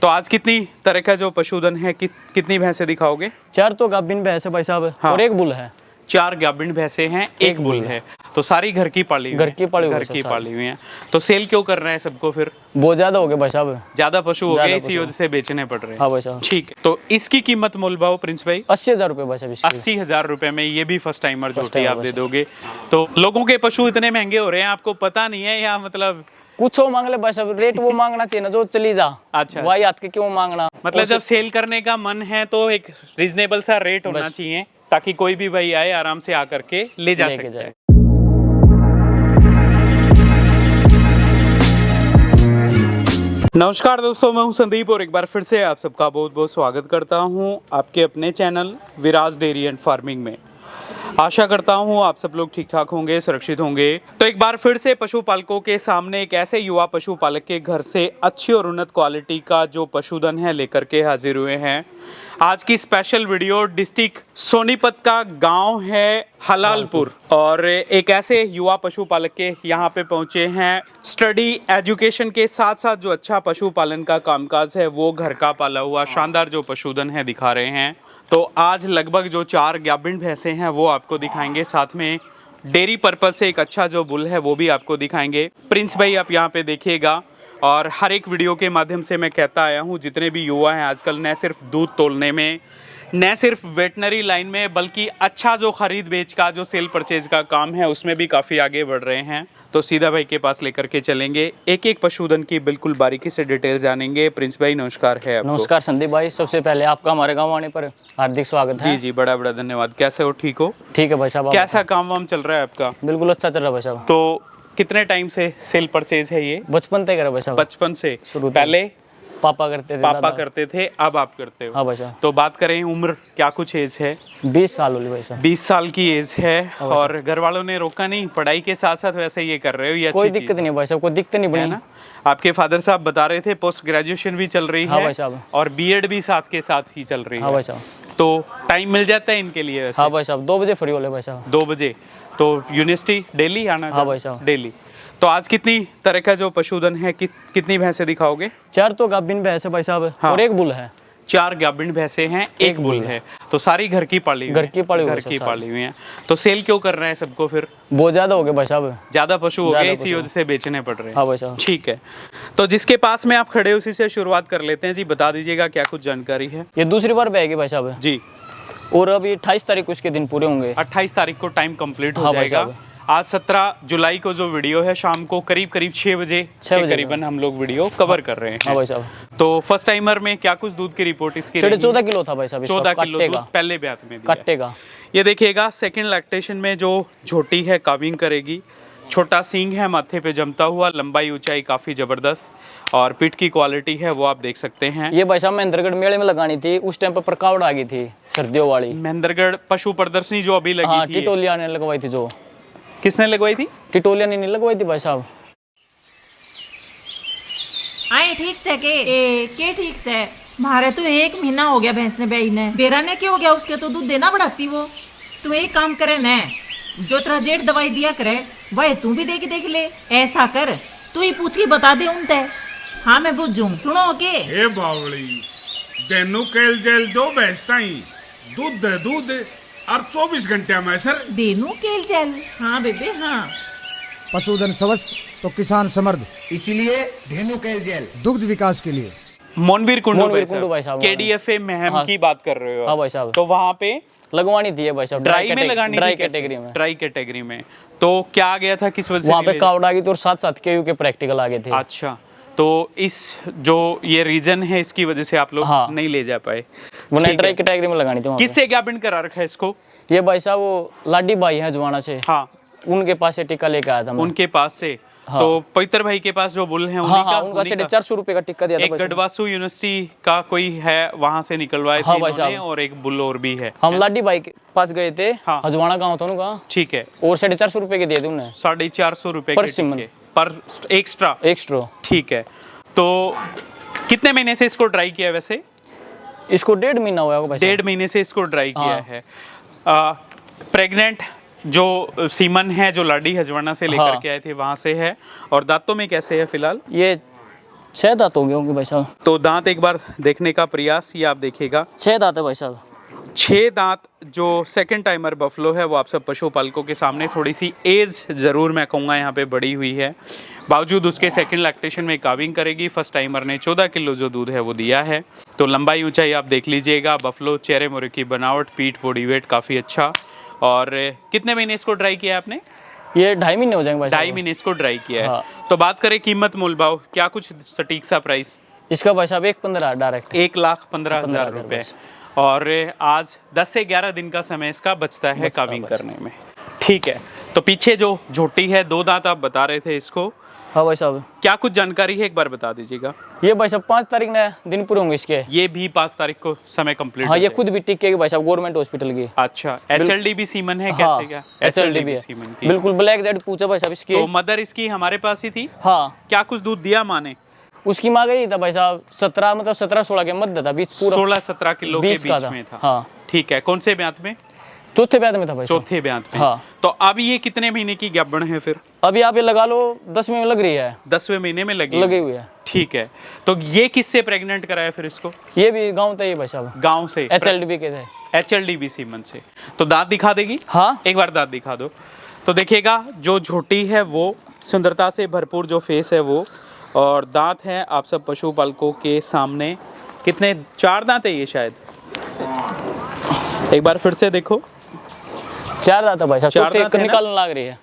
तो आज कितनी तरह का जो पशुधन है कितनी भैंसें दिखाओगे? 4 तो गाभिन भैंस है भाई साहब। हाँ। और एक बुल है। 4 गाभिन भैंसें हैं, एक बुल है। तो सारी घर की पाली हुई घर की पाली हुई घर है की सब पाली हुई हैं। तो सेल क्यों कर रहे हैं सबको फिर? बहुत ज्यादा हो गया भाई साहब। ज्यादा पशु हो गए, ज्यादा इसी पशु। वजह से बेचने पड़ रहे हैं। हाँ भाई साहब। ठीक है, तो इसकी कीमत मोल भाव प्रिंस भाई? 80,000 रुपये भाई साहब इसकी। 80,000 रुपए में ये भी फर्स्ट टाइमर First जोटी timer आप दे वैसे। दोगे? तो लोगों के पशु इतने महंगे हो रहे हैं, आपको पता नहीं है या मतलब? कुछ हो मांग ले भाई साहब, रेट वो मांगना चाहिए ना जो चली जा। अच्छा। वही हाथ के क्यों मांगना? मतलब जब सेल करने का मन है तो एक रीजनेबल सा रेट होना बस। चाहिए, ताकि कोई भी भाई आए आराम से आकर के ले जा लेके सकते जाए। हैं। नमस्कार दोस्तों, मैं हूं संदीप और एक बार फिर से आप सबका बहुत बहुत स्वागत करता हूं आपके अपने channel Viraj dairy and farming में। आशा करता हूं आप सब लोग ठीक ठाक होंगे, सुरक्षित होंगे। तो एक बार फिर से पशुपालकों के सामने एक ऐसे युवा पशुपालक के घर से अच्छी और उन्नत क्वालिटी का जो पशुधन है लेकर के हाजिर हुए हैं। आज की स्पेशल वीडियो डिस्ट्रिक्ट सोनीपत का गांव है हलालपुर, और एक ऐसे युवा पशुपालक के यहाँ पे पहुंचे हैं। स्टडी एजुकेशन के साथ साथ जो अच्छा पशुपालन का कामकाज है वो घर का पाला हुआ शानदार जो पशुधन है दिखा रहे हैं। तो आज लगभग जो 4 गाभिन भैंसें हैं वो आपको दिखाएंगे, साथ में डेयरी पर्पज से एक अच्छा जो बुल है वो भी आपको दिखाएंगे। प्रिंस भाई आप यहाँ पे देखिएगा, और हर एक वीडियो के माध्यम से मैं कहता आया हूँ जितने भी युवा हैं आजकल न सिर्फ दूध तोलने में, न सिर्फ वेटनरी लाइन में, बल्कि अच्छा जो खरीद बेच का जो सेल परचेज का काम है उसमें भी काफ़ी आगे बढ़ रहे हैं। तो सीधा भाई के पास लेकर के चलेंगे, एक एक पशुधन की बिल्कुल बारीकी से डिटेल जानेंगे। प्रिंस भाई नमस्कार है आपको। नमस्कार संदीप भाई, सबसे पहले आपका हमारे गाँव आने पर हार्दिक स्वागत है। जी जी, बड़ा बड़ा धन्यवाद। कैसे हो, ठीक हो? ठीक है भाई साहब। कैसा काम वाम चल रहा है आपका? बिल्कुल अच्छा चल रहा है भाई साहब। तो कितने टाइम से सेल परचेज है ये? बचपन तक करा भाई साहब। बचपन से? शुरू से। पहले पापा करते थे, पापा दादा। करते थे, अब आप करते हो? हाँ भाई साहब। तो बात करें उम्र, क्या कुछ एज है? 20 साल होली भाई साहब। 20 साल की एज है। हाँ और घर वालों ने रोका नहीं? पढ़ाई के साथ साथ वैसे ये कर रहे हो, ये कोई अच्छी दिक्कत चीज़ नहीं भाई साहब, कोई दिक्कत नहीं है बनी ना? आपके फादर साहब बता रहे थे पोस्ट ग्रेजुएशन भी चल रही हाँ है भाई साहब। और बीएड भी साथ के साथ ही चल रही हाँ है। भाई साहब। तो टाइम मिल जाता है इनके लिए वैसे? हाँ भाई साहब, 2 बजे फ्री होले भाई साहब। 2 बजे? तो यूनिवर्सिटी डेली आना? हाँ भाई साहब। डेली। तो आज कितनी तरह का जो पशुधन है कितनी भैंसें दिखाओगे? 4 तो गाभिन भैंस है भाई साहब। हाँ। और एक बुल है। 4 गाभिन भैंसें हैं, एक बुल है। तो सारी घर की पाली हुई घर की पाली हुई घर है की सब पाली हुई हैं। तो सेल क्यों कर रहे हैं सबको फिर? बहुत ज्यादा हो गया भाई साहब। ज्यादा पशु हो ज्यादा गए, इसी पशु। वजह से बेचने पड़ रहे हैं। हाँ भाई साहब। ठीक है, तो जिसके पास में आप खड़े हो उसी से शुरुआत कर लेते हैं जी। बता दीजिएगा क्या कुछ जानकारी है? ये दूसरी बार बैगी भाई साहब। जी। और अभी 28 तारीख को इसके दिन पूरे होंगे। 28 तारीख को टाइम कंप्लीट हो हाँ भाई जाएगा। साहब। आज 17 जुलाई को जो वीडियो है शाम को करीब 6 बजे के करीबन हम लोग वीडियो कवर कर रहे हैं। हाँ भाई साहब। तो फर्स्ट टाइमर में क्या कुछ दूध की रिपोर्ट इसकी? 14.5 किलो था भाई साहब। 14 किलो दूध पहले ब्यात में दिया। कट्टेगा। ये देखिएगा, सेकंड लैक्टेशन में जो झोटी है काविंग करेगी। छोटा सींग है माथे पे जमता हुआ, लंबाई ऊंचाई काफ़ी ज़बरदस्त, और पीठ की क्वालिटी है वो आप देख सकते हैं। ये भाई साहब महेंद्रगढ़ मेले में लगानी थी, उस टाइम पर प्रकावड़ आ गई थी सर्दियों वाली। महेंद्रगढ़ पशु प्रदर्शनी जो अभी लगी हाँ, थी, टिटोलिया ने लगवाई थी। जो किसने लगवाई थी? टिटोलिया ने नहीं लगवाई थी भाई साहब। आए ठीक से के ठीक से मारे तो 1 महीना हो गया भैंस ने ब्याई ने। बेरा ने क्या हो गया उसके? तो दूध देना बढ़ाती वो। तू एक काम करे न, जो तेरा जेठ दवाई दिया करे वह तू भी देख ले। ऐसा कर, तू ही पूछ के बता दे उनते। हाँ मैं बुझूं, सुनो के। ए बावली, देनु केल जेल दो भैंसता ही दूध दे दूध और 24 घंटे में सर देनू केल चल। हाँ बेबे हाँ। पशुधन स्वस्थ तो किसान समृद्ध, इसीलिए धेनु कैल जेल दुग्ध विकास के लिए। मोनवीर कुंडू भाई साहब। केडीएफए महम हाँ। की बात कर रहे हो? हाँ भाई साहब। तो वहाँ पे लगवानी थी भाई साहब। ड्राई में लगानी थी? ड्राई कैटेगरी में। ड्राई कैटेगरी में। तो क्या आ गया था, किस वजह से? वहाँ पे कावड़ आ गई थी और साथ केयू के प्रैक्टिकल आ गए थे। अच्छा, तो इस जो ये रीजन है इसकी वजह से आप लोग हाँ। नहीं ले जा पाए। वो ठीक ड्राई है। कैटेगरी में लगानी थी वहाँ पे। किससे क्या बिंड करा रखा है इसको? ये भाई साहब वो लाडी भाई है जुआना से। हाँ, उनके पास से टिक्का लेके आया था मैं। उनके पास से। हाँ। तो पवित्र भाई के पास जो बुल है हाँ हाँ, उनका 450 रुपए का टिक्का दिया था एक भाई साहब। गढ़वासु यूनिवर्सिटी का कोई है वहां से निकलवाए हाँ थे भाई इन्होंने, साहब। और एक बुल और भी है। हम लाडी भाई के पास गए थे। हाँ। हजवाना गाँव था उनका। ठीक है। और 450 रुपए के दिए थे उन्हें। 450 रुपए पर के सिमन। टिक्के, पर एक्स्ट्रा। एक्स्ट्रा। ठीक है। तो कितने महीने से इसको ट्राई किया वैसे? इसको 1.5 महीना हुआ भाई साहब। 1.5 महीने से इसको ट्राई किया हाँ। है। प्रेग्नेंट जो सीमन है जो लाडी हजवाना से लेकर हाँ। के आए थे वहां से है। और दांतों में कैसे है फिलहाल? ये 6 दांत होंगे होंगे भाई साहब। तो दांत एक बार देखने का प्रयास, ये आप देखिएगा 6 दांत है भाई साहब। 6 दांत। जो सेकंड टाइमर बफलो है वो आप सब पशुपालकों के सामने थोड़ी सी एज ज़रूर मैं कहूँगा यहाँ पे बड़ी हुई है, बावजूद उसके सेकंड लैक्टेशन में काविंग करेगी। फर्स्ट टाइमर ने 14 किलो जो दूध है वो दिया है। तो लंबाई ऊंचाई आप देख लीजिएगा, बफलो चेहरे मुरे की बनावट, पीठ बॉडी वेट काफ़ी अच्छा। और कितने महीने इसको ड्राई किया है आपने? ये 2.5 महीने हो जाएंगे भाई साहब। 2.5 महीने इसको ड्राई किया है। हाँ। तो बात करें कीमत मोल भाव, क्या कुछ सटीक सा प्राइस? इसका भाई साहब 1.15 डायरेक्ट। 1,15,000 रुपये। और आज 10 से 11 दिन का समय इसका बचता है काविंग करने में। ठीक है, तो पीछे जो झोटी है 2 दांत आप बता रहे थे इसको, हाँ भाई साहब। क्या कुछ जानकारी है एक बार बता दीजिएगा। ये भाई साहब 5 तारीख ने दिन पूरे होंगे इसके। ये भी 5 तारीख को समय कंप्लीट हाँ, ये खुद भी टिकेगी भाई साहब गवर्नमेंट हॉस्पिटल की। अच्छा, HLDB सीमन है? हाँ, कैसे क्या HLDB सीमन है की? बिल्कुल। ब्लैक जेड पूछा भाई साहब इसकी। तो मदर इसकी हमारे पास ही थी? हाँ, क्या कुछ दूध दिया माँ ने? उसकी माँ गई था भाई साहब 17 मतलब 17-16 के मध्य था, बीच पूरा 16-17 किलो के बीच का बीच था। में था। हाँ। ठीक है, कौन से ब्यात में? चौथे ब्याह में था भाई साहब। चौथे ब्यात में। हाँ। तो अब ये कितने महीने की गब्बण है फिर? अभी आप ये लगा लो 10वें में लग रही है। 10वें महीने में लगी हुई है। ठीक है, तो ये किससे प्रेग्नेंट कराया फिर इसको? ये भी गाँव था ये भाई साहब, गांव से? HLDB के थे। HLDB सीमन से। तो दांत दिखा देगी? हाँ, एक बार दांत दिखा दो। तो देखिएगा जो झोटी है वो सुंदरता से भरपूर, जो फेस है वो, और दांत हैं आप सब पशुपालकों के सामने। कितने? 4 दांत है ये शायद। एक बार फिर से देखो, 4 दांत है भाई साहब। 4 चौथे दांत है ना? निकालने लग रही है।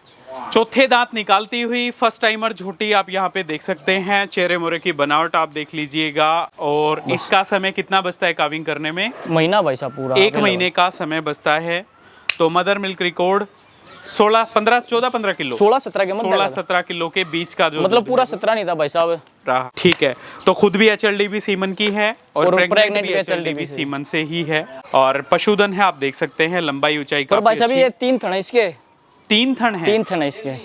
चौथे दांत निकालती हुई फर्स्ट टाइमर झोटी आप यहाँ पे देख सकते हैं। चेहरे मोरे की बनावट आप देख लीजिएगा। और इसका समय कितना बचता है काविंग करने में? महीना भाई साहब पूरा। 1 महीने का समय बचता है। तो मदर मिल्क रिकॉर्ड 14-15 किलो, 16-17 के मध्य 16-17 किलो के बीच का जो मतलब पूरा 17 नहीं था भाई साहब। रहा। ठीक है, तो खुद भी HLDB सीमन की है और प्रेग्नेंट भी HLDB HLDB सीमन से ही है। और पशुधन है आप देख सकते हैं, लंबाई ऊंचाई पर भाई काफी साहब अच्छी। ये 3 थन है इसके। 3 थन है? 3 थन है इसके,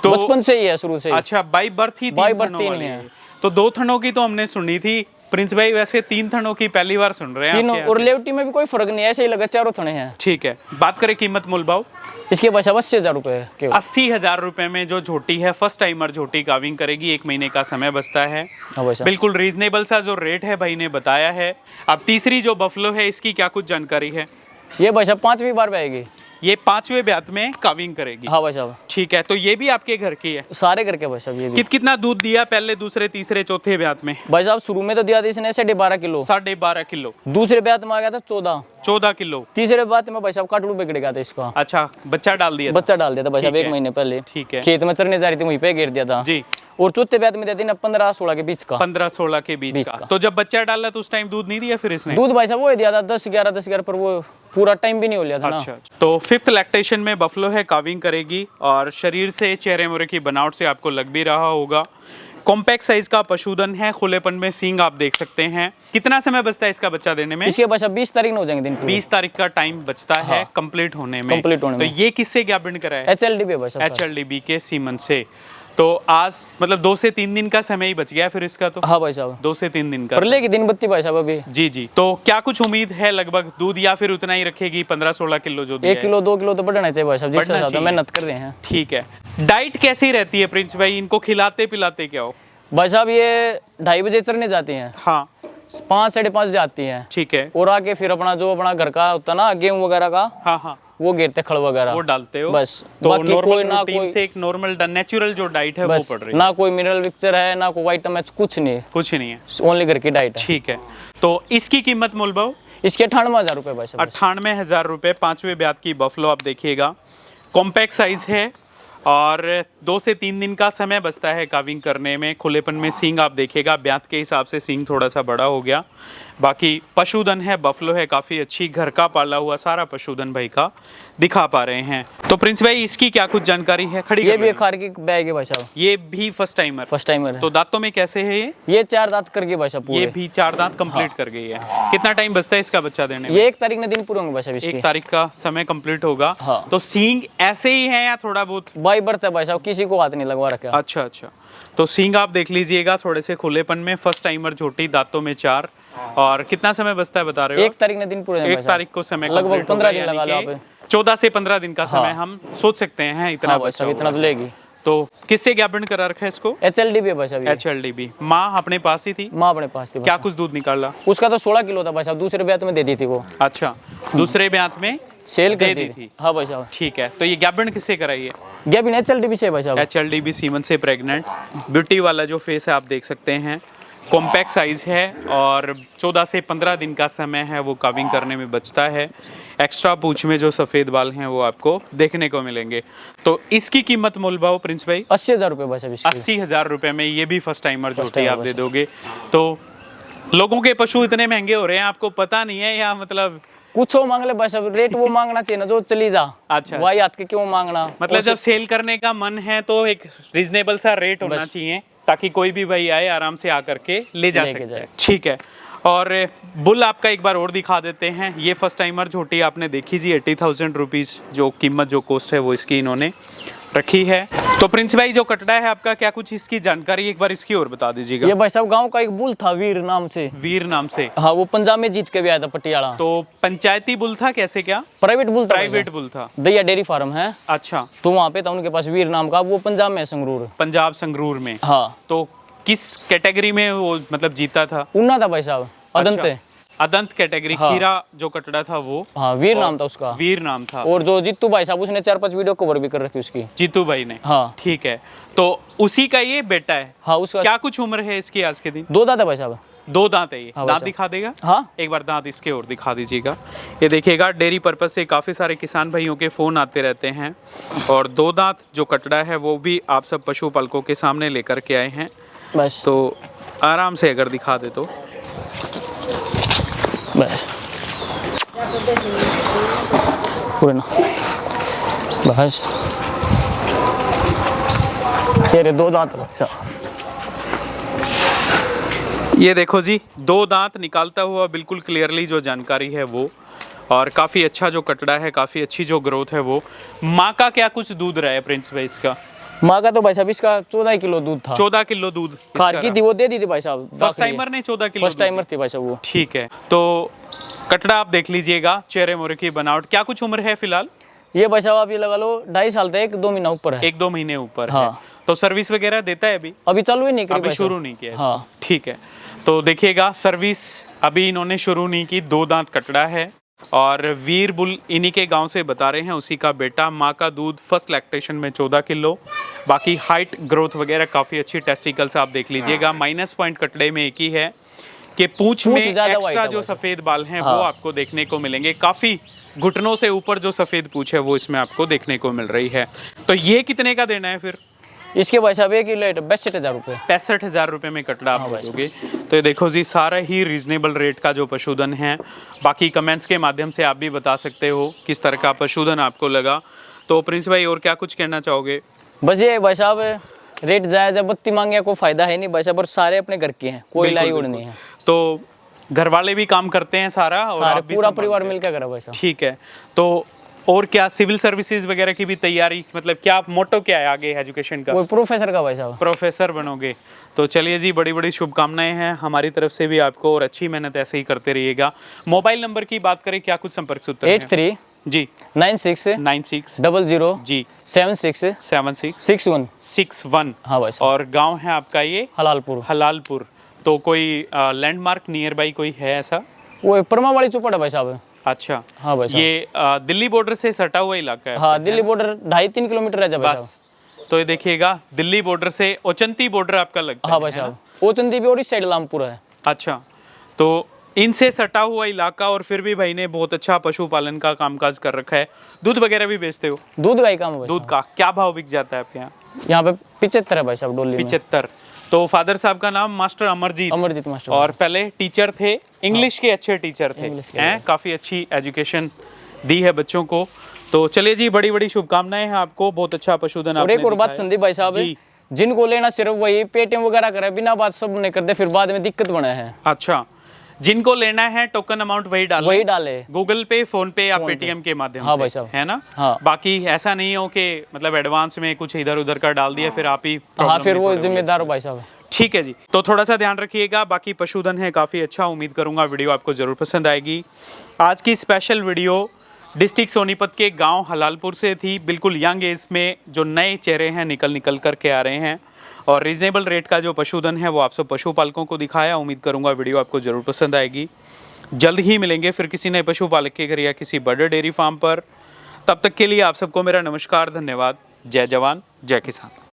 तो बचपन से ही है, शुरू से ही। अच्छा, बाई बर्थ ही 3 थनों वाले है। तो 2 थनों की तो हमने सुनी थी प्रिंस भाई, वैसे 3 थनों की पहली बार सुन रहे हैं तीनों। आपके यहाँ और से। लेवटी में भी कोई फर्क नहीं है, ऐसे ही लगा 4 थने हैं। ठीक है, बात करें कीमत मोल भाव, इसके भाई साहब 80,000 रुपए के। 80,000 रुपए में जो झोटी है फर्स्ट टाइमर झोटी काविंग करेगी। 1 महीने का समय बचता है। हाँ भाई साहब। बिल्कुल रीजनेबल सा जो रेट है भाई ने बताया है। अब तीसरी जो बफलो है इसकी क्या कुछ जानकारी है? ये भाई साहब 5वीं बार पे आएगी। ये 5वें ब्यात में काविंग करेगी। हाँ भाई साहब। ठीक है, तो ये भी आपके घर की है? सारे करके भाई साहब। ये भी कितना दूध दिया पहले, दूसरे, तीसरे, चौथे ब्यात में? भाई साहब शुरू में तो दिया था इसने 12.5 किलो। 12.5 किलो। दूसरे ब्याह में आ गया था 14 किलो। तीसरे ब्याह में भाई साहब काटड़ू बिगड़ गया था इसका। अच्छा, बच्चा डाल दिया था? बच्चा डाल दिया था भाई साहब ठीक 1 है। महीने पहले। ठीक है। खेत में चरने जा रही थी, वहीं पे गिर दिया था जी। और चौथे ब्याह में दिया था 15-16 के बीच का। 15-16 के बीच का। तो जब बच्चा डाला तो उस टाइम दूध नहीं दिया फिर इसने? दूध भाई साहब वो दिया था 10-11 पर वो पूरा टाइम भी नहीं हो लिया था ना। अच्छा, तो 5th लैक्टेशन में बफलो है काविंग करेगी। और शरीर से, चेहरे मोरे की बनावट से आपको लग भी रहा होगा कॉम्पैक्ट साइज का पशुधन है। खुलेपन में सींग आप देख सकते हैं। कितना समय बचता है इसका बच्चा देने में? इसके भाई साहब 20 तारीख में हो जाएंगे दिन पूरे। 20 तारीख का टाइम बचता है हाँ। कंप्लीट होने में। कंप्लीट होने तो में। ये किससे क्या बिंड करा है? HLDB भाई साहब। HLDB के सीमन से। तो आज मतलब 2 से 3 दिन का समय ही बच गया फिर इसका तो? हाँ भाई साहब। 2 से 3 दिन का पर लेगी दिन बत्ती भाई साहब अभी। जी जी। तो क्या कुछ उम्मीद है लगभग दूध, या फिर उतना ही रखेगी 15-16 किलो जो दिया 1 किलो 2 किलो तो बढ़ना चाहिए भाई साहब, जिस बढ़ना हिसाब से चाहिए। मेहनत कर रहे हैं। ठीक है, डाइट कैसी रहती है प्रिंस भाई? इनको खिलाते पिलाते क्या हो? भाई साहब ये 2:30 बजे चरने जाती हैं, हाँ 5-5:30 जाती हैं। ठीक है। और आके फिर अपना जो अपना घर का होता ना गेहूं वगैरह का, हाँ हाँ, वो गिरते खड़ वगैरह वो डालते हो बस। तो बाकी नॉर्मल कोई ना रूटीन कोई से एक नॉर्मल नेचुरल जो डाइट है वो बस, पड़ रही है? ना कोई मिनरल मिक्सचर है ना कोई वाइटमिन, कुछ नहीं, कुछ नहीं है। ओनली घर की डाइट है। ठीक है, तो इसकी कीमत मोल भाव? इसके 98,000 रुपए भाई साहब। 98,000 रुपये। 5वें ब्यात की बफलो आप देखिएगा, कॉम्पैक्ट साइज है और 2 से 3 दिन का समय बचता है काविंग करने में। खुलेपन में सींग आप देखिएगा, ब्यात के हिसाब से सींग थोड़ा सा बड़ा हो गया। बाकी पशुधन है, बफलो है काफ़ी अच्छी, घर का पाला हुआ सारा पशुधन भाई का दिखा पा रहे हैं। तो प्रिंस भाई इसकी क्या कुछ जानकारी है? खड़ी ये कर भी लेना। खार की बैग है भाई साहब। ये भी फर्स्ट टाइमर? फर्स्ट टाइमर है। तो दांतों में कैसे है ये 4 दांत करके भाई साहब ये पूरे। भी 4 दांत कंप्लीट कर गई है। कितना टाइम बचता है इसका बच्चा देने में? ये 1 तारीख ने दिन पूरे होंगे भाई साहब इसके। 1 तारीख का समय कंप्लीट होगा। हाँ। तो सींग ऐसे ही है या थोड़ा बहुत? बाई बर्थ है भाई साहब, किसी को हाथ नहीं लगवा रखा। अच्छा अच्छा, तो सींग आप देख लीजिएगा थोड़े से खुलेपन में। फर्स्ट टाइमर झोटी, दांतों में 4। और कितना समय बचता है बता रहे हो? 1 तारीख ने दिन पूरे 1 तारीख को समय लगभग complete 15 होगा, दिन यानी लगा लो कि आप। 14 से 15 दिन का समय हाँ। हम सोच सकते हैं इतना हाँ भाई बचा साहब, इतना होगा। तो लेगी। तो किससे ज्ञापन करा रखा है इसको? HLD भी है भाई साहब ये। HLDB। माँ अपने पास ही थी? माँ अपने पास थी भाई क्या साहब। कुछ दूध निकाला? उसका तो 16 किलो था भाई साहब, दूसरे ब्यात में दे दी थी वो, अच्छा, दूसरे ब्यात में सेल दे कर दी दी थी। हाँ भाई साहब। ठीक है, तो ये ज्ञापन किससे कराई है? गया भी HLD भी से भाई साहब। HLDB सीमन से प्रेग्नेंट। ब्यूटी वाला जो फेस है आप देख सकते हैं, कॉम्पैक्ट साइज है और 14 से 15 दिन का समय है वो काविंग करने में बचता है। एक्स्ट्रा पूंछ में जो सफ़ेद बाल हैं वो आपको देखने को मिलेंगे। तो इसकी कीमत मोल भाव प्रिंस भाई? 80,000 रुपये भाई साहब इसकी। 80,000 रुपये में ये भी फर्स्ट टाइमर First जोटी timer आप दे बस। दोगे। तो लोगों के पशु इतने महंगे हो रहे हैं, आपको पता नहीं है या मतलब? कुछ हो मांग ले भाई साहब, रेट वो मांगना चाहिए ना जो चली जा। अच्छा। वही हाथ के क्यों मांगना? मतलब जब सेल करने का मन है तो एक रीजनेबल सा रेट होना बस। चाहिए ताकि कोई भी भाई आए आराम से आकर के ले जा लेके सकता है। जाए। ठीक है, और बुल आपका एक बार और दिखा देते हैं। ये फर्स्ट टाइमर झोटी आपने देखी जी, 80,000 रुपीज़ जो कीमत जो कॉस्ट है वो इसकी इन्होंने रखी है। तो प्रिंस भाई जो कटड़ा है आपका, क्या कुछ इसकी जानकारी एक बार इसकी और बता दीजिएगा। ये भाई साहब गांव का एक बुल था वीर नाम से। वीर नाम से? हाँ, वो पंजाब में जीत के भी आया था पटियाला। तो पंचायती बुल था कैसे, क्या प्राइवेट बुल था भाई प्राइवेट साहब। बुल था? दैया डेयरी फार्म है, अच्छा, तो वहाँ पे था उनके पास वीर नाम का, वो पंजाब में है, संगरूर। पंजाब संगरूर में। हाँ, तो किस कैटेगरी में वो मतलब जीता था? उन्ना था भाई साहब, अदंत। अच्छा, अदंत कैटेगरी। हाँ। खीरा जो कटड़ा था वो? हाँ, वीर नाम था उसका। वीर नाम था। और जो जीतू भाई साहब, उसने 4-5 वीडियो कवर भी कर रखी उसकी। जीतू भाई ने? हाँ। ठीक है, तो उसी का ये बेटा है? हाँ, उसका क्या कुछ उम्र है इसकी आज के दिन? 2 दांत है भाई साहब। 2 दांत है ये? हाँ, दांत वैसा। दिखा देगा? हाँ, एक बार दांत इसके और दिखा दीजिएगा। ये देखिएगा, डेयरी पर्पस से काफ़ी सारे किसान भाइयों के फ़ोन आते रहते हैं और 2 दांत जो कटड़ा है वो भी आप सब पशुपालकों के सामने लेकर के आए हैं। बस तो आराम से अगर दिखा दे तो बस पूरे ना बस तेरे 2 दांत भाई साहब। ये देखो जी, 2 दांत निकालता हुआ बिल्कुल क्लियरली जो जानकारी है वो, और काफ़ी अच्छा जो कटड़ा है, काफ़ी अच्छी जो ग्रोथ है वो। माँ का क्या कुछ दूध रहा है प्रिंस भाई इसका? माँ का तो भाई साहब इसका 14 किलो दूध था। 14 किलो दूध खार की थी, वो दे दी थी भाई साहब। फर्स्ट टाइमर ने 14 किलो फर्स्ट टाइमर थी भाई साहब वो। ठीक है, तो कटड़ा आप देख लीजिएगा, चेहरे मोरे की बनावट। क्या कुछ उम्र है फिलहाल? ये भाई साहब आप ये लगा लो 2.5 साल तक, 2 महीना ऊपर है। 1-2 महीने ऊपर है। हाँ। तो सर्विस वगैरह देता है अभी? अभी चालू ही नहीं करी अभी भाई साहब। शुरू नहीं किया है हाँ। इसको। ठीक है, तो देखिएगा सर्विस अभी इन्होंने शुरू नहीं की। 2 दांत कटड़ा है और वीर बुल इन्हीं के गांव से बता रहे हैं, उसी का बेटा। माँ का दूध फर्स्ट लैक्टेशन में 14 किलो। बाकी हाइट ग्रोथ वगैरह काफ़ी अच्छी। टेस्टिकल्स आप देख लीजिएगा। माइनस पॉइंट कटड़े में एक ही है कि पूंछ में ज्यादा white एक्स्ट्रा है जो भाई साहब। सफ़ेद बाल हैं हाँ। वो आपको देखने को मिलेंगे। काफ़ी घुटनों से ऊपर जो सफ़ेद पूंछ है वो इसमें आपको देखने को मिल रही है। तो ये कितने का देना है फिर? इसके भाई साहब 1 किलो 62,000 रुपये। 65,000 रुपये में कटड़ा आप हाँ भाई दोगे। तो ये देखो जी, सारा ही रीजनेबल रेट का जो पशुधन है। बाकी कमेंट्स के माध्यम से आप भी बता सकते हो किस तरह का पशुधन आपको लगा। तो प्रिंस भाई और क्या कुछ कहना चाहोगे? बस ये भाई साहब रेट जायज़ है, बत्ती मांगे कोई फायदा है नहीं भाई साहब, और सारे अपने घर के हैं, कोई लाई उड़ नहीं है। तो घर वाले भी काम करते हैं सारा और सारे आप भी पूरा संभालते परिवार हैं? मिलकर करा भाई साहब। ठीक है, तो और क्या सिविल सर्विसेज वगैरह की भी तैयारी, मतलब क्या मोटो क्या है आगे एजुकेशन का? कोई प्रोफेसर का भाई साहब। प्रोफेसर बनोगे। तो चलिए जी, बड़ी बड़ी शुभकामनाएं हैं हमारी तरफ से भी आपको, और अच्छी मेहनत ऐसे ही करते रहिएगा। मोबाइल नंबर की बात करें, क्या कुछ संपर्क सूत्र हैं? 83 जी 96 96 00 जी 76 76 61। 61। हाँ भाई साहब। और गांव है आपका ये हलालपुर। हलालपुर। तो कोई लैंडमार्क नियर बाई कोई है ऐसा? वो परमा वाली चौपड़ है भाई साहब। अच्छा, हाँ भाई साहब। ये दिल्ली बॉर्डर से सटा हुआ इलाका है? हाँ, दिल्ली बॉर्डर 2.5-3 किलोमीटर है भाई साहब। बस, तो ये देखिएगा, दिल्ली बॉर्डर से ओचंती बॉर्डर आपका लगता है? हाँ भाई साहब, ओचंती भी और इस साइड लामपुर है। अच्छा, तो इनसे सटा हुआ इलाका, और फिर भी भाई ने बहुत अच्छा पशुपालन का कामकाज कर रखा है। दूध वगैरह भी बेचते हो? दूध का ही काम है भाई दूध का क्या भाव बिक जाता है आपके यहाँ? साहब। यहाँ पे 75 है भाई साहब डोली में। 75। तो फादर साहब का नाम मास्टर अमरजीत। अमरजीत मास्टर। और पहले टीचर थे, इंग्लिश के अच्छे टीचर थे, इंग्लिश के हैं? काफ़ी अच्छी एजुकेशन दी है बच्चों को। तो चलिए जी, बड़ी बड़ी शुभकामनाएं हैं आपको, बहुत अच्छा पशुधन और आपने एक और बात दिखाया। संदीप भाई साहब, जी। जिनको लेना सिर्फ वही पेटीएम वगैरह करे, बिना बात सब नहीं करते, फिर बाद में दिक्कत बने हैं। अच्छा, जिनको लेना है टोकन अमाउंट वही डाले, गूगल पे, फोन पे या पेटीएम के माध्यम हाँ से, भाई साहब। है ना? हाँ। बाकी ऐसा नहीं हो कि मतलब एडवांस में कुछ इधर उधर का डाल दिया फिर आप ही हाँ, problem फिर में वो पड़ोगे। जिम्मेदार हो भाई साहब। ठीक है जी, तो थोड़ा सा ध्यान रखिएगा। बाकी पशुधन है काफ़ी अच्छा, उम्मीद करूंगा वीडियो आपको ज़रूर पसंद आएगी। आज की स्पेशल वीडियो डिस्ट्रिक्ट सोनीपत के गांव हलालपुर से थी। बिल्कुल यंग एज में जो नए चेहरे हैं निकल करके आ रहे हैं और रीजनेबल रेट का जो पशुधन है वो आप सब पशुपालकों को दिखाया। उम्मीद करूंगा वीडियो आपको ज़रूर पसंद आएगी। जल्द ही मिलेंगे फिर किसी नए पशुपालक के घर या किसी बड़े डेयरी फार्म पर। तब तक के लिए आप सबको मेरा नमस्कार, धन्यवाद। जय जवान जय किसान।